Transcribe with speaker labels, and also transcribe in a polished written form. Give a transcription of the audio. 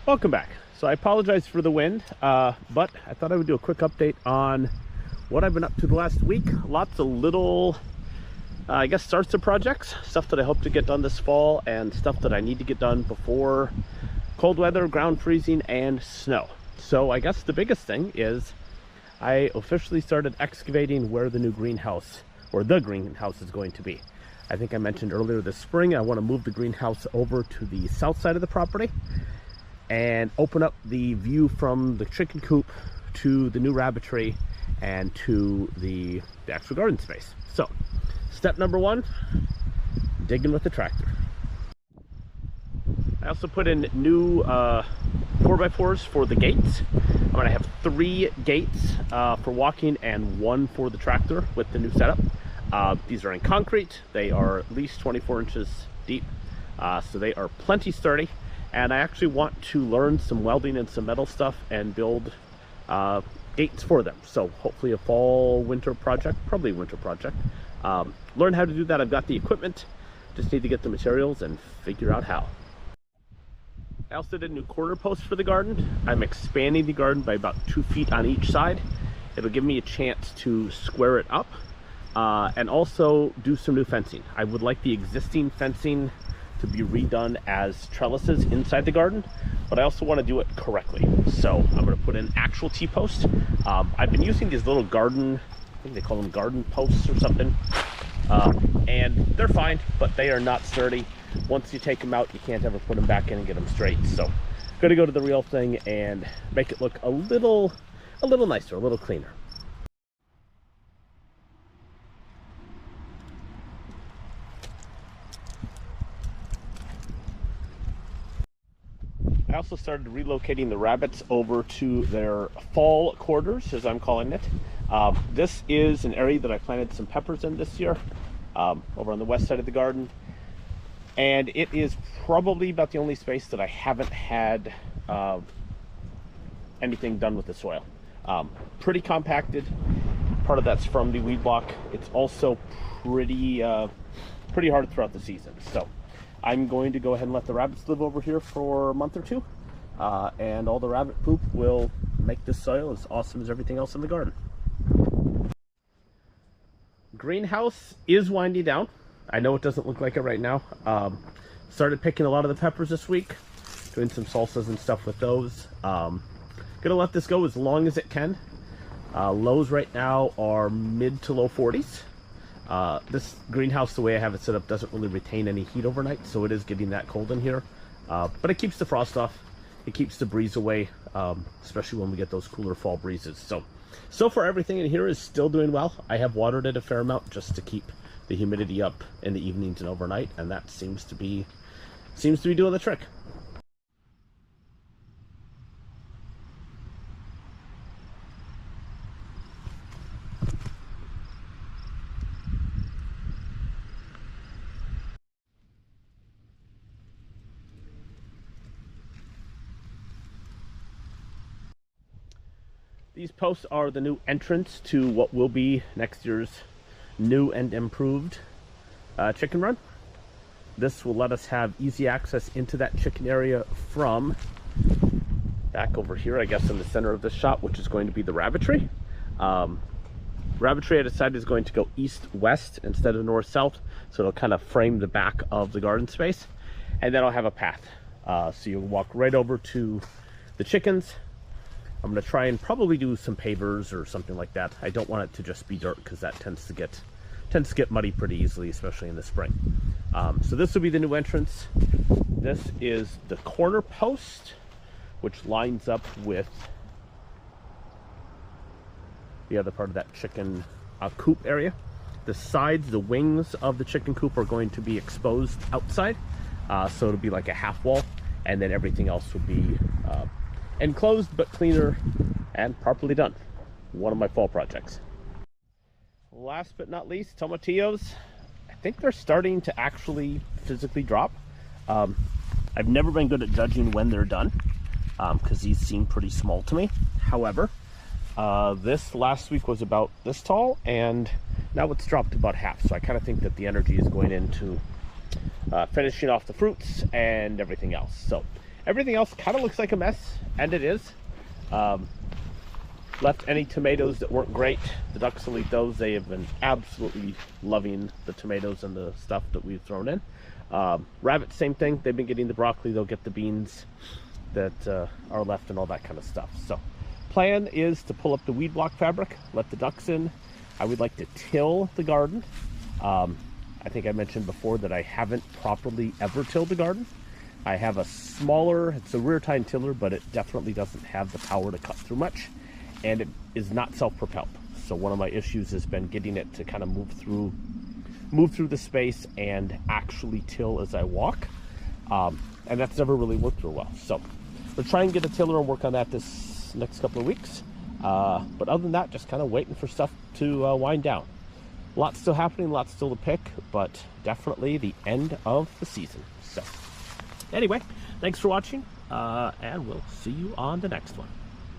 Speaker 1: Welcome back. So I apologize for the wind, but I thought I would do a quick update on what I've been up to the last week. Lots of little, I guess, starts of projects, stuff that I hope to get done this fall, and stuff that I need to get done before cold weather, ground freezing, and snow. So I guess the biggest thing is I officially started excavating where the new greenhouse, or the greenhouse, is going to be. I think I mentioned earlier this spring I want to move the greenhouse over to the south side of the property and open up the view from the chicken coop to the new rabbitry and to the actual garden space. So step number one, digging with the tractor. I also put in new 4x4s for the gates. I'm going to have 3 gates for walking and 1 for the tractor with the new setup. These are in concrete. They are at least 24 inches deep, so they are plenty sturdy. And I actually want to learn some welding and some metal stuff and build gates for them. So hopefully a fall, winter project, probably a winter project. Learn how to do that. I've got the equipment, just need to get the materials and figure out how. I also did a new corner post for the garden. I'm expanding the garden by about 2 feet on each side. It'll give me a chance to square it up and also do some new fencing. I would like the existing fencing to be redone as trellises inside the garden, but I also want to do it correctly. So I'm going to put in actual T-posts. I've been using these little garden, I think they call them garden posts or something, and they're fine, but they are not sturdy. Once you take them out, you can't ever put them back in and get them straight. So I'm going to go to the real thing and make it look a little nicer, a little cleaner. I also started relocating the rabbits over to their fall quarters, as I'm calling it. This is an area that I planted some peppers in this year, over on the west side of the garden. And it is probably about the only space that I haven't had anything done with the soil. Pretty compacted. Part of that's from the weed block. It's also pretty hard throughout the season. So I'm going to go ahead and let the rabbits live over here for a month or two, and all the rabbit poop will make this soil as awesome as everything else in the garden. Greenhouse is winding down. I know it doesn't look like it right now. Started picking a lot of the peppers this week, doing some salsas and stuff with those. Gonna let this go as long as it can. Lows right now are mid to low 40s. This greenhouse, the way I have it set up, doesn't really retain any heat overnight, so it is getting that cold in here. But it keeps the frost off. It keeps the breeze away, especially when we get those cooler fall breezes. So far everything in here is still doing well. I have watered it a fair amount just to keep the humidity up in the evenings and overnight, and that seems to be doing the trick. These posts are the new entrance to what will be next year's new and improved chicken run. This will let us have easy access into that chicken area from back over here, I guess, in the center of this shot, which is going to be the rabbitry. Rabbitry I decided is going to go east-west instead of north-south, so it'll kind of frame the back of the garden space. And then I'll have a path. So you'll walk right over to the chickens. I'm going to try and probably do some pavers or something like that. I don't want it to just be dirt because that tends to get muddy pretty easily, especially in the spring. So this will be the new entrance. This is the corner post, which lines up with the other part of that chicken coop area. The sides, the wings of the chicken coop are going to be exposed outside. So it'll be like a half wall, and then everything else will be enclosed but cleaner and properly done. One of my fall projects. Last but not least, tomatillos. I think they're starting to actually physically drop. I've never been good at judging when they're done because these seem pretty small to me. However, this last week was about this tall, and now it's dropped to about half. So I kind of think that the energy is going into finishing off the fruits and everything else. So Everything else kind of looks like a mess, and it is. Left any tomatoes that weren't great. The ducks will eat those. They have been absolutely loving the tomatoes and the stuff that we've thrown in. Rabbits, same thing. They've been getting the broccoli. They'll get the beans that are left and all that kind of stuff. So plan is to pull up the weed block fabric, let the ducks in. I would like to till the garden. I think I mentioned before that I haven't properly ever tilled the garden. I have a smaller, it's a rear tine tiller, but it definitely doesn't have the power to cut through much, and it is not self-propelled. So one of my issues has been getting it to kind of move through the space and actually till as I walk. And that's never really worked real well. So we'll try and get a tiller and work on that this next couple of weeks. But other than that, just kind of waiting for stuff to wind down. Lots still happening, lots still to pick, but definitely the end of the season. So anyway, thanks for watching, and we'll see you on the next one.